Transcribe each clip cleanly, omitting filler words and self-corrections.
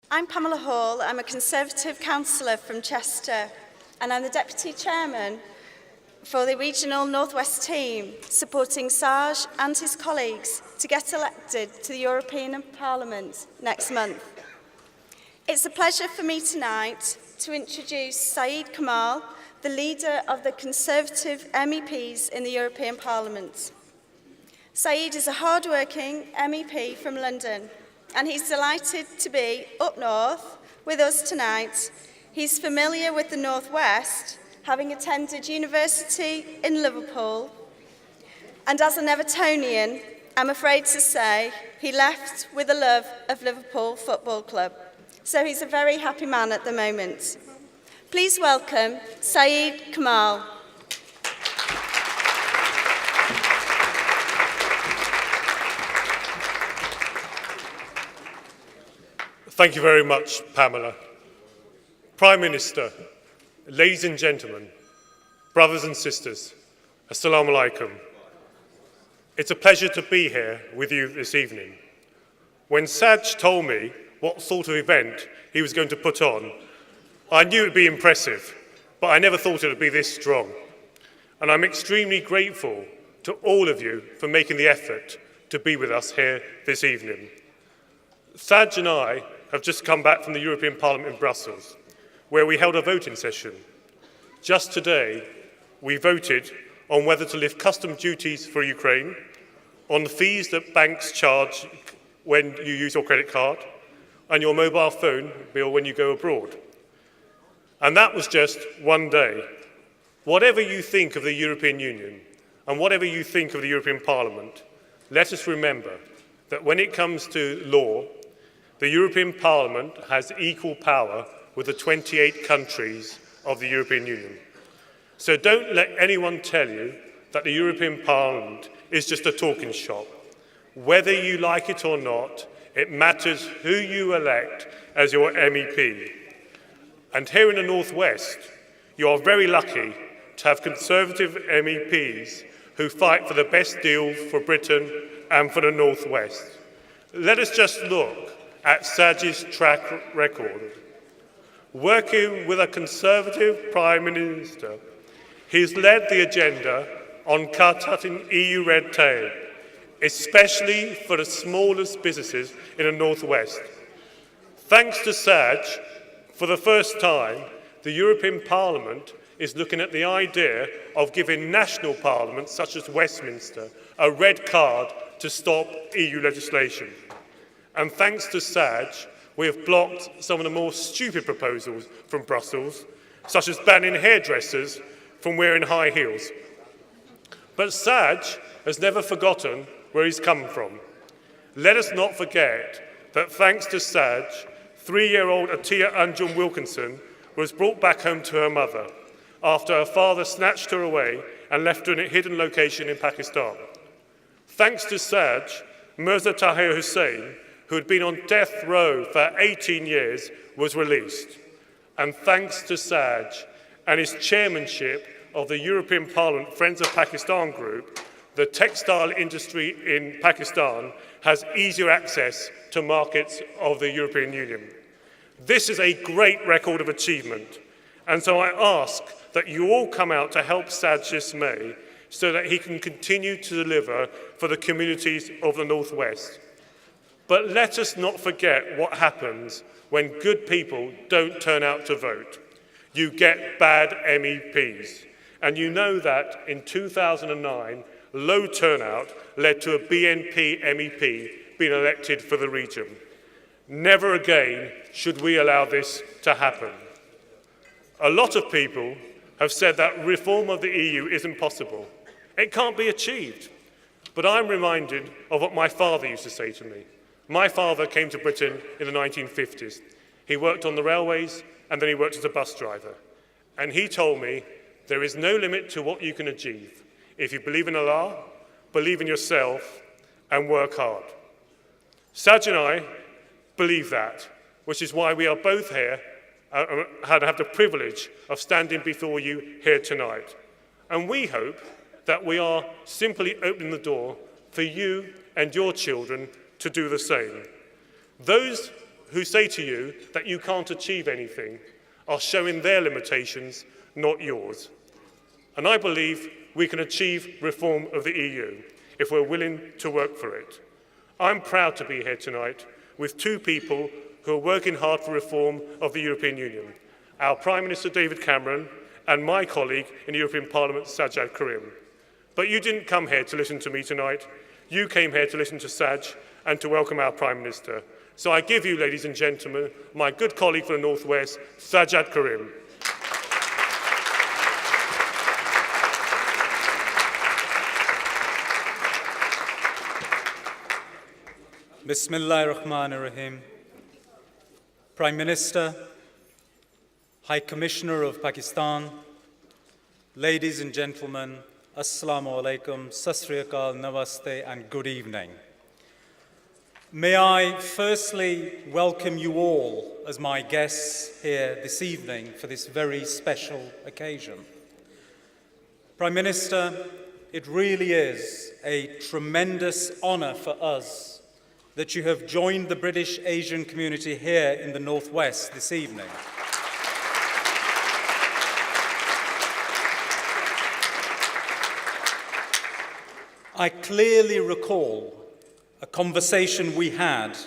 I'm Pamela Hall. I'm a Conservative councillor from Chester, and I'm the Deputy Chairman for the Regional North West team, supporting Saj and his colleagues to get elected to the European Parliament next month. It's a pleasure for me tonight to introduce Saeed Kamal, the leader of the Conservative MEPs in the European Parliament. Saeed is a hard-working MEP from London, and he's delighted to be up north with us tonight. He's familiar with the North West, having attended university in Liverpool, and as an Evertonian, I'm afraid to say he left with a love of Liverpool Football Club. So he's a very happy man at the moment. Please welcome Saeed Kamal. Thank you very much, Pamela. Prime Minister, ladies and gentlemen, brothers and sisters, Assalamu alaikum. It's a pleasure to be here with you this evening. When Saj told me what sort of event he was going to put on, I knew it would be impressive, but I never thought it would be this strong. And I'm extremely grateful to all of you for making the effort to be with us here this evening. Saj and I have just come back from the European Parliament in Brussels, where we held a voting session. Just today, we voted on whether to lift custom duties for Ukraine, on the fees that banks charge when you use your credit card, and your mobile phone bill when you go abroad. And that was just one day. Whatever you think of the European Union, and whatever you think of the European Parliament, let us remember that when it comes to law, the European Parliament has equal power with the 28 countries of the European Union. So don't let anyone tell you that the European Parliament is just a talking shop. Whether you like it or not, it matters who you elect as your MEP. And here in the North West, you are very lucky to have Conservative MEPs who fight for the best deal for Britain and for the North West. Let us just look at Saj's track record. Working with a Conservative Prime Minister, he's led the agenda on cutting EU red tape, especially for the smallest businesses in the North West. Thanks to Saj, for the first time, the European Parliament is looking at the idea of giving national parliaments, such as Westminster, a red card to stop EU legislation. And thanks to Saj, we have blocked some of the more stupid proposals from Brussels, such as banning hairdressers from wearing high heels. But Saj has never forgotten where he's come from. Let us not forget that thanks to Saj, 3-year-old Atiya Anjum Wilkinson was brought back home to her mother after her father snatched her away and left her in a hidden location in Pakistan. Thanks to Saj, Mirza Tahir Hussain, who had been on death row for 18 years, was released. And thanks to Saj and his chairmanship of the European Parliament Friends of Pakistan group, the textile industry in Pakistan has easier access to markets of the European Union. This is a great record of achievement, and so I ask that you all come out to help Saj this May so that he can continue to deliver for the communities of the North West. But let us not forget what happens when good people don't turn out to vote. You get bad MEPs. And you know that in 2009, low turnout led to a BNP MEP being elected for the region. Never again should we allow this to happen. A lot of people have said that reform of the EU isn't possible. It can't be achieved. But I'm reminded of what my father used to say to me. My father came to Britain in the 1950s. He worked on the railways and then he worked as a bus driver. And he told me, there is no limit to what you can achieve if you believe in Allah, believe in yourself, and work hard. Saj and I believe that, which is why we are both here and have the privilege of standing before you here tonight. And we hope that we are simply opening the door for you and your children to do the same. Those who say to you that you can't achieve anything are showing their limitations, not yours. And I believe we can achieve reform of the EU if we're willing to work for it. I'm proud to be here tonight with two people who are working hard for reform of the European Union, our Prime Minister David Cameron and my colleague in the European Parliament, Sajjad Karim. But you didn't come here to listen to me tonight. You came here to listen to Saj and to welcome our Prime Minister. So I give you, ladies and gentlemen, my good colleague from the North West, Sajjad Karim. Bismillahir Rahmanir Rahim. Prime Minister, High Commissioner of Pakistan, ladies and gentlemen, Assalamu alaikum, Sat Sri Akal, Namaste, and good evening. May I firstly welcome you all as my guests here this evening for this very special occasion. Prime Minister, it really is a tremendous honor for us that you have joined the British Asian community here in the Northwest this evening. I clearly recall a conversation we had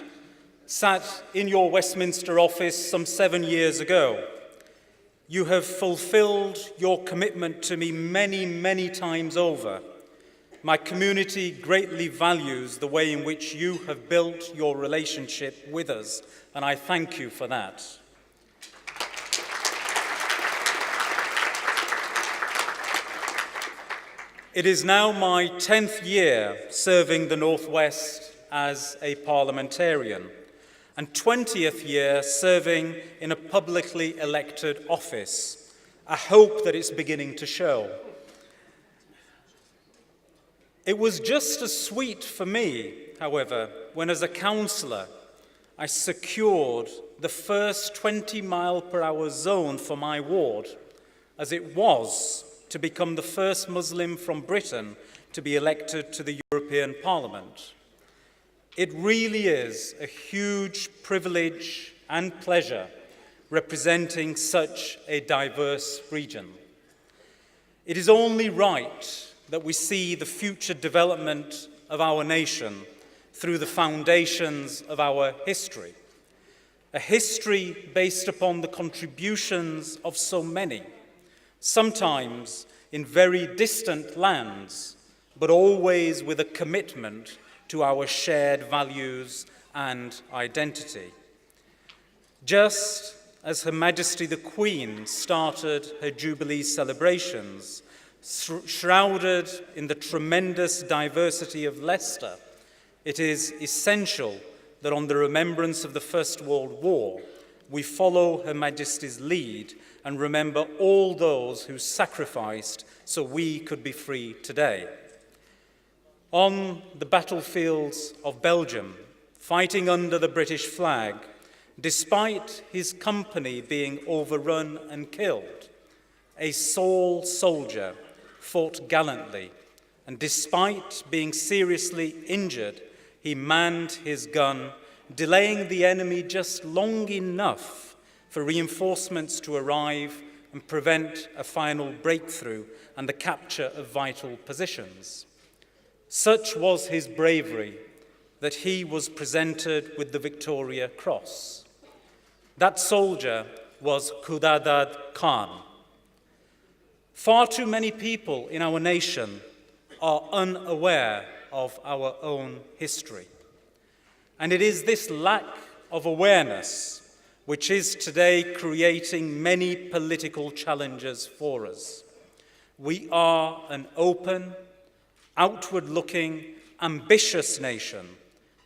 sat in your Westminster office some 7 years ago. You have fulfilled your commitment to me many, many times over. My community greatly values the way in which you have built your relationship with us, and I thank you for that. It is now my 10th year serving the Northwest as a parliamentarian, and 20th year serving in a publicly elected office. I hope that it's beginning to show. It was just as sweet for me, however, when as a councillor I secured the first 20-mile-per-hour zone for my ward, as it was to become the first Muslim from Britain to be elected to the European Parliament. It really is a huge privilege and pleasure representing such a diverse region. It is only right that we see the future development of our nation through the foundations of our history, a history based upon the contributions of so many, sometimes in very distant lands, but always with a commitment to our shared values and identity. Just as Her Majesty the Queen started her Jubilee celebrations, shrouded in the tremendous diversity of Leicester, it is essential that on the remembrance of the First World War, we follow Her Majesty's lead and remember all those who sacrificed so we could be free today. On the battlefields of Belgium, fighting under the British flag, despite his company being overrun and killed, a sole soldier fought gallantly, and despite being seriously injured, he manned his gun, delaying the enemy just long enough for reinforcements to arrive and prevent a final breakthrough and the capture of vital positions. Such was his bravery that he was presented with the Victoria Cross. That soldier was Khudadad Khan. Far too many people in our nation are unaware of our own history. And it is this lack of awareness which is today creating many political challenges for us. We are an open, outward-looking, ambitious nation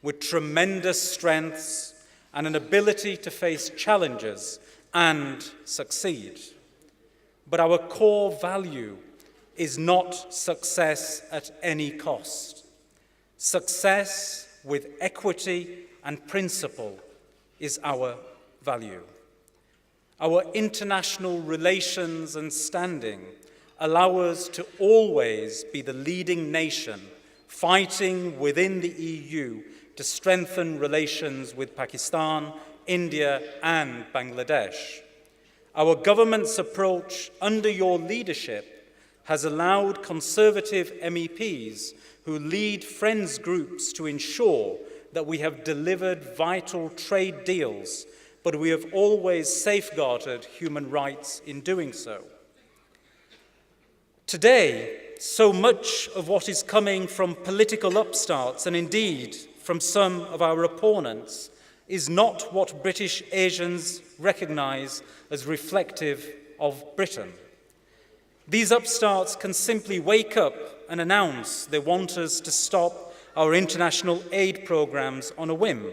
with tremendous strengths and an ability to face challenges and succeed. But our core value is not success at any cost. Success with equity and principle is our value. Our international relations and standing allow us to always be the leading nation fighting within the EU to strengthen relations with Pakistan, India, and Bangladesh. Our government's approach under your leadership has allowed Conservative MEPs who lead friends groups to ensure that we have delivered vital trade deals, but we have always safeguarded human rights in doing so. Today, so much of what is coming from political upstarts, and indeed from some of our opponents, is not what British Asians recognise as reflective of Britain. These upstarts can simply wake up and announce they want us to stop our international aid programmes on a whim.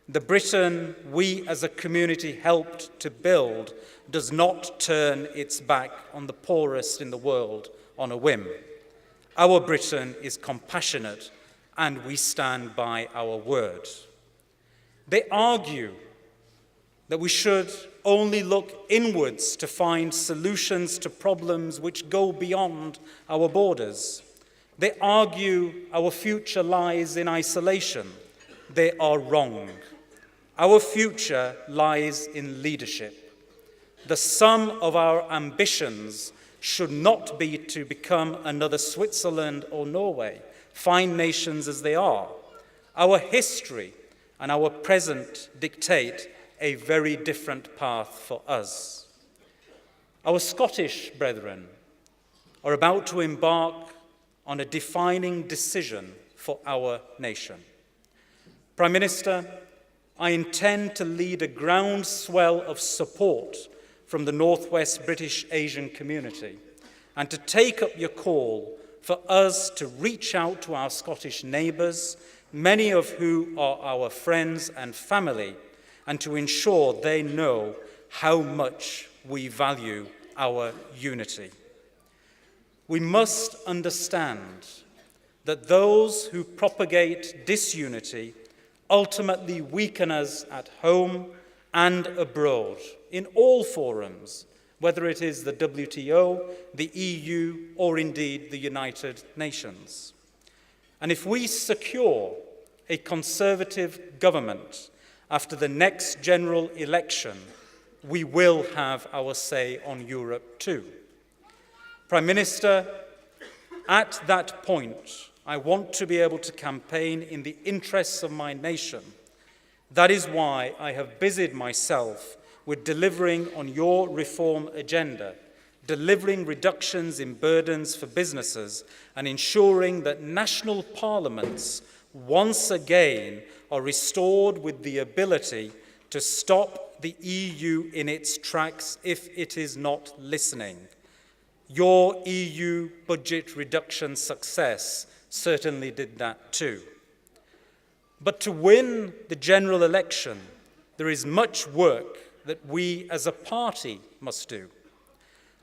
The Britain we as a community helped to build does not turn its back on the poorest in the world on a whim. Our Britain is compassionate, and we stand by our word. They argue that we should only look inwards to find solutions to problems which go beyond our borders. They argue our future lies in isolation. They are wrong. Our future lies in leadership. The sum of our ambitions should not be to become another Switzerland or Norway, fine nations as they are. Our history and our present dictate a very different path for us. Our Scottish brethren are about to embark on a defining decision for our nation. Prime Minister, I intend to lead a groundswell of support from the Northwest British Asian community and to take up your call for us to reach out to our Scottish neighbours, many of whom are our friends and family, and to ensure they know how much we value our unity. We must understand that those who propagate disunity ultimately weaken us at home and abroad, in all forums, whether it is the WTO, the EU, or indeed the United Nations. And if we secure a Conservative government after the next general election, we will have our say on Europe too. Prime Minister, at that point, I want to be able to campaign in the interests of my nation. That is why I have busied myself with delivering on your reform agenda, delivering reductions in burdens for businesses, and ensuring that national parliaments once again are restored with the ability to stop the EU in its tracks if it is not listening. Your EU budget reduction success certainly did that too. But to win the general election, there is much work that we as a party must do.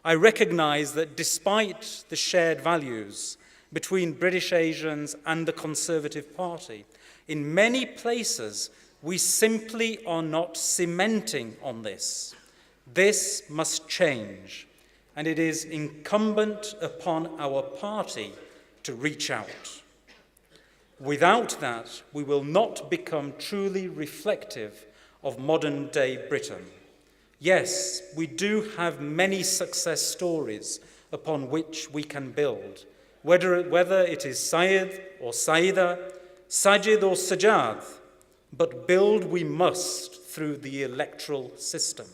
I recognise that despite the shared values between British Asians and the Conservative Party, in many places we simply are not cementing on this. This must change, and it is incumbent upon our party to reach out. Without that, we will not become truly reflective of modern-day Britain. Yes, we do have many success stories upon which we can build, whether it is Syed or Saida, Sajid or Sajad, but build we must through the electoral system.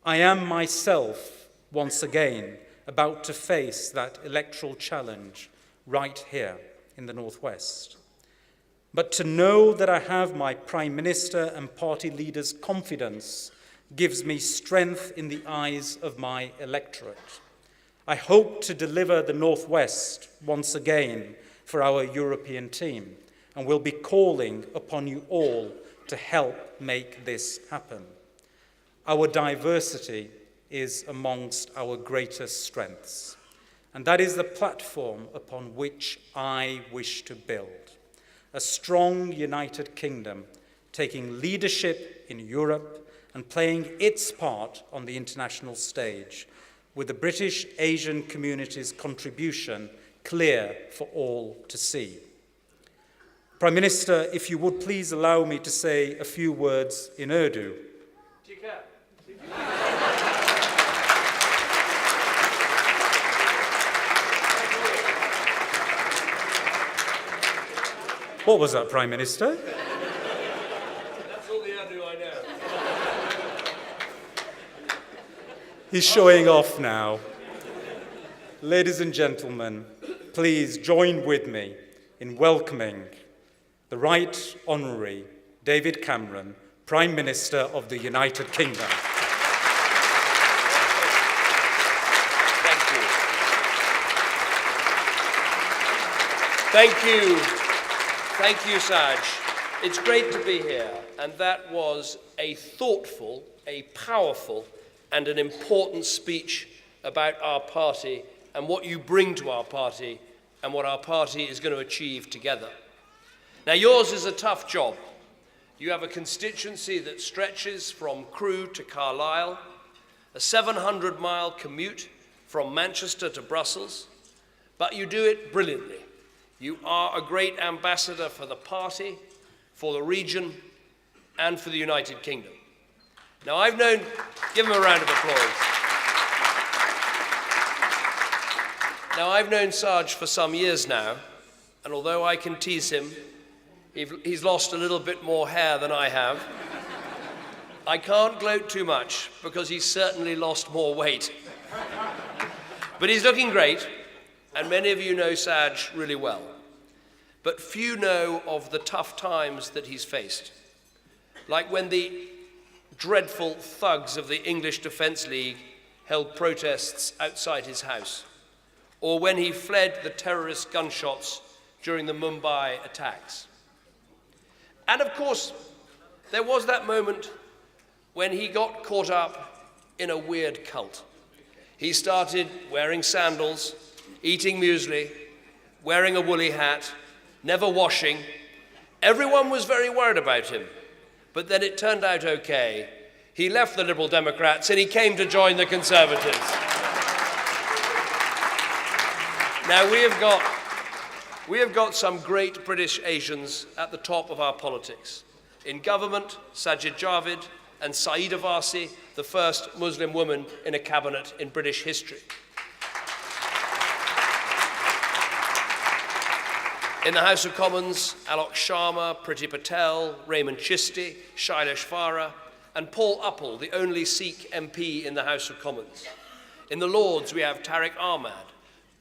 I am myself, once again, about to face that electoral challenge right here in the Northwest. But to know that I have my Prime Minister and party leaders' confidence gives me strength in the eyes of my electorate. I hope to deliver the Northwest once again for our European team, and will be calling upon you all to help make this happen. Our diversity is amongst our greatest strengths, and that is the platform upon which I wish to build. A strong United Kingdom taking leadership in Europe and playing its part on the international stage, with the British Asian community's contribution clear for all to see. Prime Minister, if you would please allow me to say a few words in Urdu. What was that, Prime Minister? That's all the Urdu I know. He's showing off now. Ladies and gentlemen, please join with me in welcoming the Right Honourary David Cameron, Prime Minister of the United Kingdom. Thank you. Thank you. Thank you, Saj. It's great to be here, and that was a thoughtful, a powerful, and an important speech about our party and what you bring to our party and what our party is going to achieve together. Now, yours is a tough job. You have a constituency that stretches from Crewe to Carlisle, a 700-mile commute from Manchester to Brussels, but you do it brilliantly. You are a great ambassador for the party, for the region, and for the United Kingdom. Now, I've known, give him a round of applause. Now, I've known Saj for some years now, and although I can tease him, he's lost a little bit more hair than I have. I can't gloat too much because he's certainly lost more weight. But he's looking great, and many of you know Saj really well. But few know of the tough times that he's faced, like when the dreadful thugs of the English Defence League held protests outside his house, or when he fled the terrorist gunshots during the Mumbai attacks. And of course, there was that moment when he got caught up in a weird cult. He started wearing sandals, eating muesli, wearing a woolly hat, never washing. Everyone was very worried about him, but then it turned out okay. He left the Liberal Democrats and he came to join the Conservatives. Now, we have got some great British Asians at the top of our politics. In government, Sajid Javid and Saeeda Varsi, the first Muslim woman in a cabinet in British history. In the House of Commons, Alok Sharma, Priti Patel, Raymond Chisti, Shailesh Vara, and Paul Uppal, the only Sikh MP in the House of Commons. In the Lords, we have Tariq Ahmad,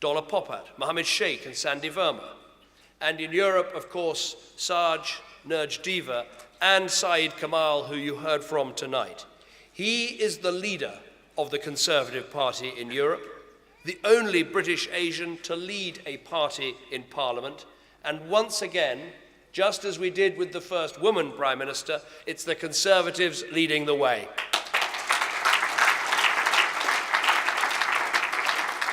Dola Popat, Mohammed Sheikh, and Sandy Verma. And in Europe, of course, Saj, Nurj Deva, and Saeed Kamal, who you heard from tonight. He is the leader of the Conservative Party in Europe, the only British Asian to lead a party in Parliament, and once again, just as we did with the first woman Prime Minister, it's the Conservatives leading the way.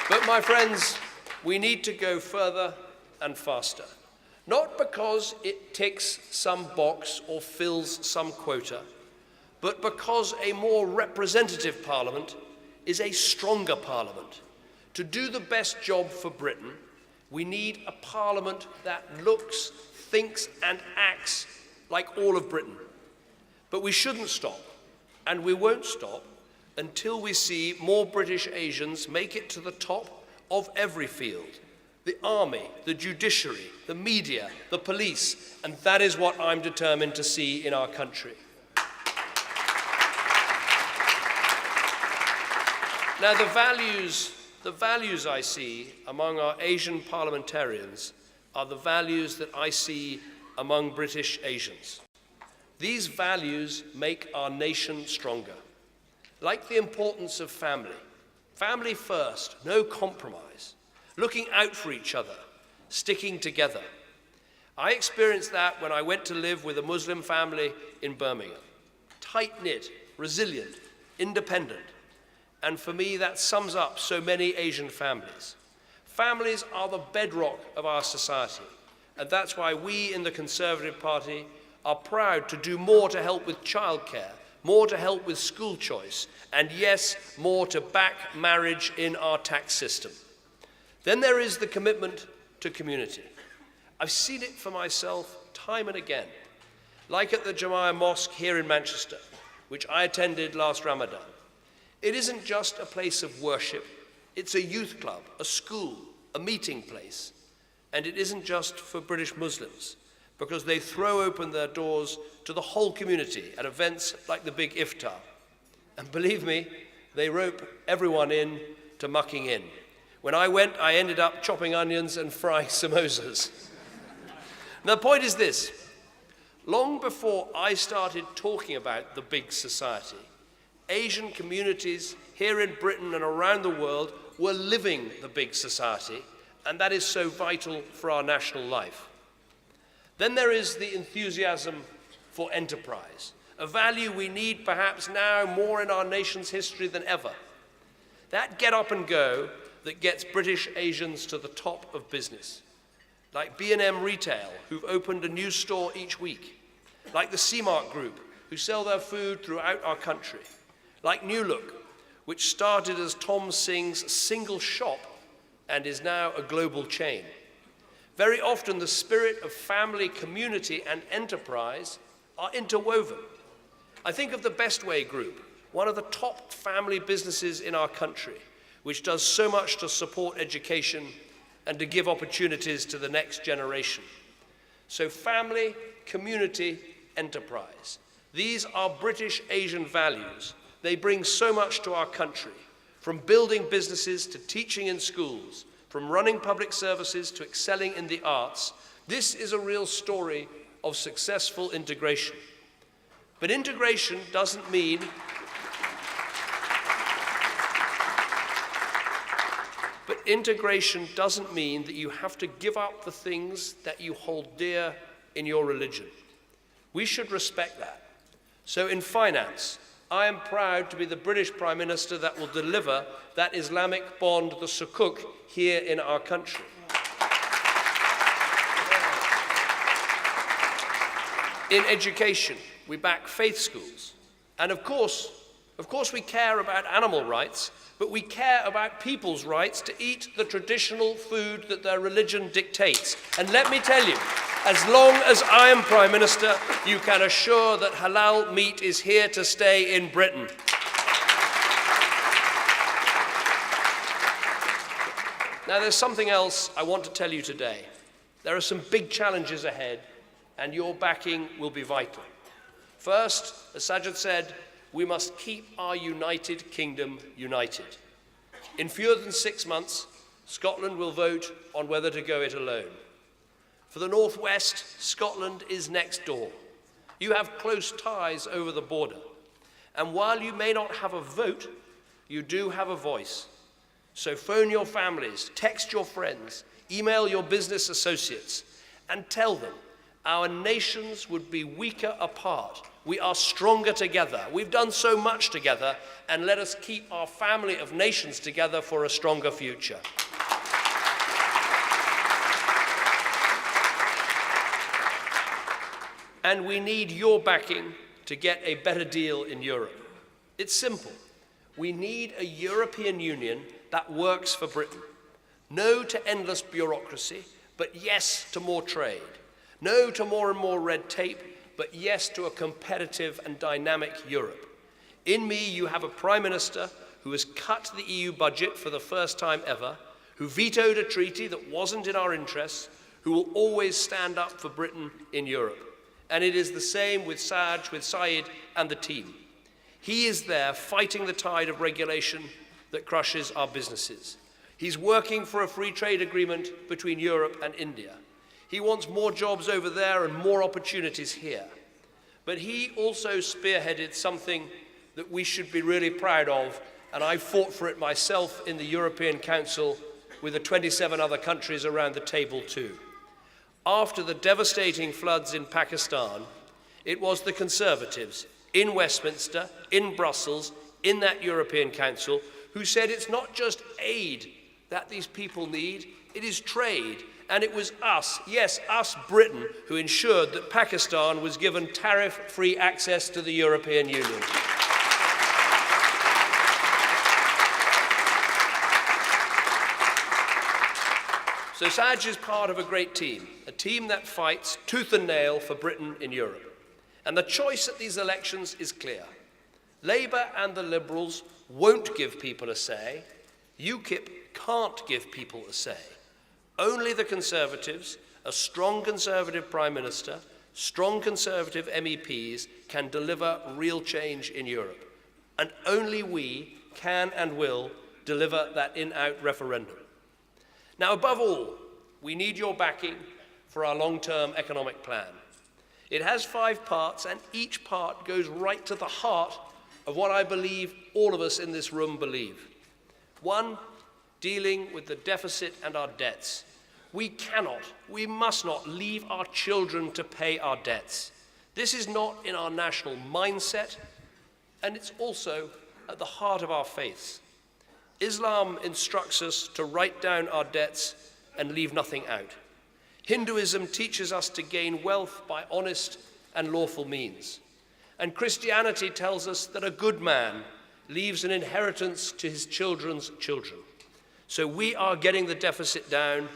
But my friends, we need to go further and faster. Not because it ticks some box or fills some quota, but because a more representative Parliament is a stronger Parliament. To do the best job for Britain, we need a Parliament that looks, thinks, and acts like all of Britain. But we shouldn't stop, and we won't stop, until we see more British Asians make it to the top of every field. The army, the judiciary, the media, the police, and that is what I'm determined to see in our country. Now, the values I see among our Asian parliamentarians are the values that I see among British Asians. These values make our nation stronger, like the importance of family. Family first, no compromise, looking out for each other, sticking together. I experienced that when I went to live with a Muslim family in Birmingham. Tight-knit, resilient, independent. And for me, that sums up so many Asian families. Families are the bedrock of our society. And that's why we in the Conservative Party are proud to do more to help with childcare, more to help with school choice, and yes, more to back marriage in our tax system. Then there is the commitment to community. I've seen it for myself time and again, like at the Jamia Mosque here in Manchester, which I attended last Ramadan. It isn't just a place of worship, it's a youth club, a school, a meeting place. And it isn't just for British Muslims, because they throw open their doors to the whole community at events like the big iftar. And believe me, they rope everyone in to mucking in. When I went, I ended up chopping onions and frying samosas. Now, the point is this. Long before I started talking about the big society, Asian communities here in Britain and around the world were living the big society, and that is so vital for our national life. Then there is the enthusiasm for enterprise, a value we need perhaps now more in our nation's history than ever. That get up and go that gets British Asians to the top of business, like B&M Retail, who've opened a new store each week, like the C-Mark Group, who sell their food throughout our country, like New Look, which started as Tom Singh's single shop and is now a global chain. Very often the spirit of family, community, and enterprise are interwoven. I think of the Best Way Group, one of the top family businesses in our country, which does so much to support education and to give opportunities to the next generation. So family, community, enterprise. These are British Asian values. They bring so much to our country, from building businesses to teaching in schools, from running public services to excelling in the arts. This is a real story of successful integration. But integration doesn't mean that you have to give up the things that you hold dear in your religion. We should respect that. So in finance, I am proud to be the British Prime Minister that will deliver that Islamic bond, the Sukuk, here in our country. In education, we back faith schools. And of course we care about animal rights, but we care about people's rights to eat the traditional food that their religion dictates. And let me tell you, as long as I am Prime Minister, you can assure that halal meat is here to stay in Britain. Now, there's something else I want to tell you today. There are some big challenges ahead, and your backing will be vital. First, as Sajid said, we must keep our United Kingdom united. In fewer than 6 months, Scotland will vote on whether to go it alone. For the North West, Scotland is next door. You have close ties over the border. And while you may not have a vote, you do have a voice. So phone your families, text your friends, email your business associates, and tell them our nations would be weaker apart. We are stronger together. We've done so much together, and let us keep our family of nations together for a stronger future. And we need your backing to get a better deal in Europe. It's simple. We need a European Union that works for Britain. No to endless bureaucracy, but yes to more trade. No to more and more red tape, but yes to a competitive and dynamic Europe. In me, you have a Prime Minister who has cut the EU budget for the first time ever, who vetoed a treaty that wasn't in our interests, who will always stand up for Britain in Europe. And it is the same with Saj, with Saeed, and the team. He is there fighting the tide of regulation that crushes our businesses. He's working for a free trade agreement between Europe and India. He wants more jobs over there and more opportunities here. But he also spearheaded something that we should be really proud of, and I fought for it myself in the European Council with the 27 other countries around the table too. After the devastating floods in Pakistan, it was the Conservatives in Westminster, in Brussels, in that European Council, who said it's not just aid that these people need, it is trade. And it was us, yes, us, Britain, who ensured that Pakistan was given tariff-free access to the European Union. So Sarge is part of a great team, a team that fights tooth and nail for Britain in Europe. And the choice at these elections is clear. Labour and the Liberals won't give people a say. UKIP can't give people a say. Only the Conservatives, a strong Conservative Prime Minister, strong Conservative MEPs can deliver real change in Europe. And only we can and will deliver that in-out referendum. Now, above all, we need your backing for our long-term economic plan. It has 5 parts, and each part goes right to the heart of what I believe all of us in this room believe. 1, dealing with the deficit and our debts. We must not leave our children to pay our debts. This is not in our national mindset, and it's also at the heart of our faiths. Islam instructs us to write down our debts and leave nothing out. Hinduism teaches us to gain wealth by honest and lawful means. And Christianity tells us that a good man leaves an inheritance to his children's children. So we are getting the deficit down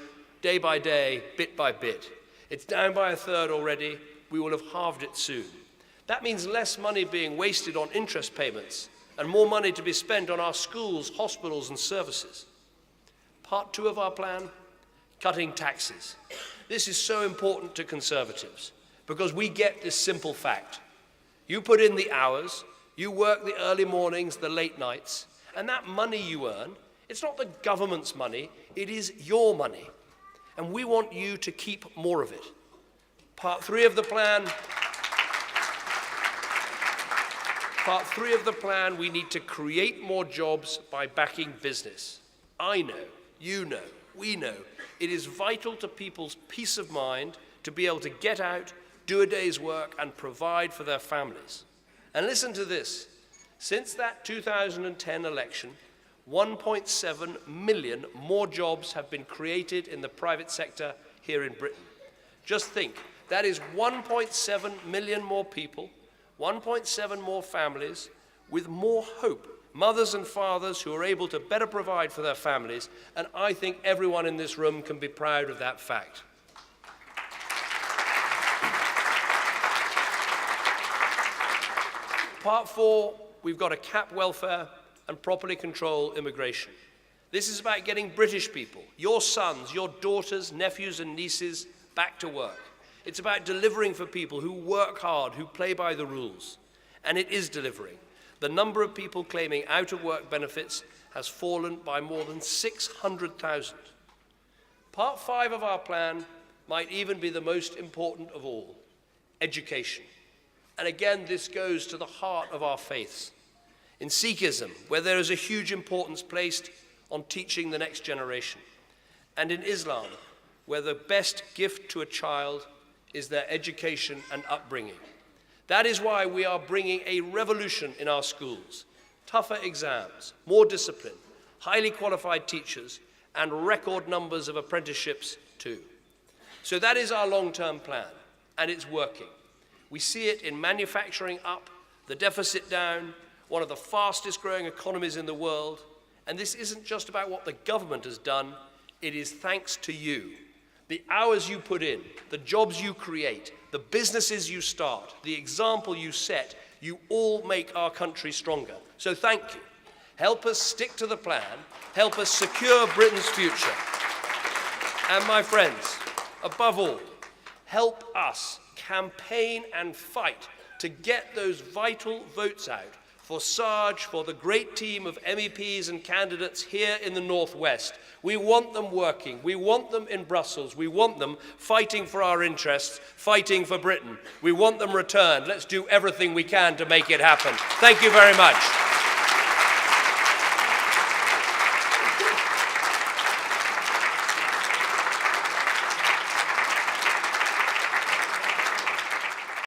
day by day, bit by bit. It's down by 1/3 already. We will have halved it soon. That means less money being wasted on interest payments and more money to be spent on our schools, hospitals, and services. Part 2 of our plan, cutting taxes. This is so important to Conservatives because we get this simple fact. You put in the hours, you work the early mornings, the late nights, and that money you earn, it's not the government's money, it is your money. And we want you to keep more of it. Part 3 of the plan, we need to create more jobs by backing business. I know, you know, we know, it is vital to people's peace of mind to be able to get out, do a day's work, and provide for their families. And listen to this. Since that 2010 election, 1.7 million more jobs have been created in the private sector here in Britain. Just think, that is 1.7 million more people, 1.7 more families with more hope, mothers and fathers who are able to better provide for their families, and I think everyone in this room can be proud of that fact. Part 4, we've got to cap welfare and properly control immigration. This is about getting British people, your sons, your daughters, nephews and nieces, back to work. It's about delivering for people who work hard, who play by the rules. And it is delivering. The number of people claiming out-of-work benefits has fallen by more than 600,000. Part 5 of our plan might even be the most important of all, education. And again, this goes to the heart of our faiths. In Sikhism, where there is a huge importance placed on teaching the next generation. And in Islam, where the best gift to a child is their education and upbringing. That is why we are bringing a revolution in our schools. Tougher exams, more discipline, highly qualified teachers, and record numbers of apprenticeships too. So that is our long-term plan, and it's working. We see it in manufacturing up, the deficit down, one of the fastest growing economies in the world. And this isn't just about what the government has done, it is thanks to you. The hours you put in, the jobs you create, the businesses you start, the example you set, you all make our country stronger. So thank you. Help us stick to the plan, help us secure Britain's future. And my friends, above all, help us campaign and fight to get those vital votes out for Sarge, for the great team of MEPs and candidates here in the Northwest. We want them working. We want them in Brussels. We want them fighting for our interests, fighting for Britain. We want them returned. Let's do everything we can to make it happen. Thank you very much.